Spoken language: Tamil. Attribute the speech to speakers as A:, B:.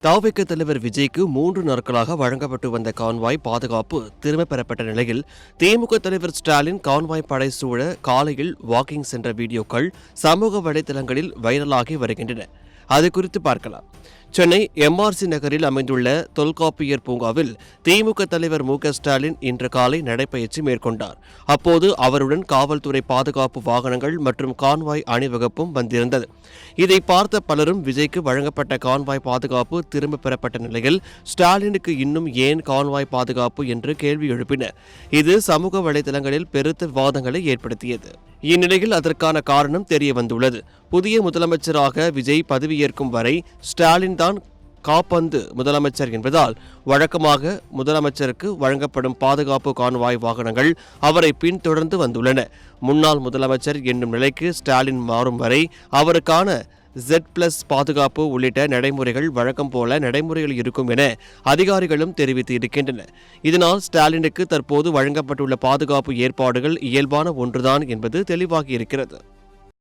A: தவிக தலைவர் விஜய்க்கு 3 நாட்களாக வழங்கப்பட்டு வந்த கான்வாய் பாதுகாப்பு திரும்பப் பெறப்பட்ட நிலையில் திமுக தலைவர் ஸ்டாலின் கான்வாய் படை சூழ காலையில் வாக்கிங் சென்ற வீடியோக்கள் சமூக வலைதளங்களில் வைரலாகி வருகின்றன. அது குறித்து பார்க்கலாம். சென்னை எம்ஆர்சி நகரில் அமைந்துள்ள தொல்காப்பியர் பூங்காவில் திமுக தலைவர் மு.க.ஸ்டாலின் இன்று காலை நடைபயிற்சி மேற்கொண்டார். அப்போது அவருடன் காவல்துறை பாதுகாப்பு வாகனங்கள் மற்றும் கான்வாய் அணிவகுப்பும் வந்திருந்தது. இதை பார்த்த பலரும் விஜய்க்கு வழங்கப்பட்ட கான்வாய் பாதுகாப்பு திரும்பப் பெறப்பட்ட நிலையில் ஸ்டாலினுக்கு இன்னும் ஏன் கான்வாய் பாதுகாப்பு என்று கேள்வி எழுப்பினர். இது சமூக வலைதளங்களில் பெருத்த விவாதங்களை ஏற்படுத்தியது. இந்நிலையில் அதற்கான காரணம் தெரிய வந்துள்ளது. புதிய முதலமைச்சராக விஜய் பதவியேற்கும் வரை ஸ்டாலின் தான் காபந்து முதலமைச்சர் என்பதால் வழக்கமாக முதலமைச்சருக்கு வழங்கப்படும் பாதுகாப்பு கான்வாய் வாகனங்கள் அவரை பின்தொடர்ந்து வந்துள்ளன. முன்னாள் முதலமைச்சர் என்னும் நிலைக்கு ஸ்டாலின் மாறும் வரை அவருக்கான Z+ பாதுகாப்பு உள்ளிட்ட நடைமுறைகள் வழக்கம் போல நடைமுறையில் இருக்கும் என அதிகாரிகளும் தெரிவித்து இருக்கின்றனர். இதனால் ஸ்டாலினுக்கு தற்போது வழங்கப்பட்டுள்ள பாதுகாப்பு ஏற்பாடுகள் இயல்பான ஒன்றுதான் என்பது தெளிவாகி இருக்கிறது.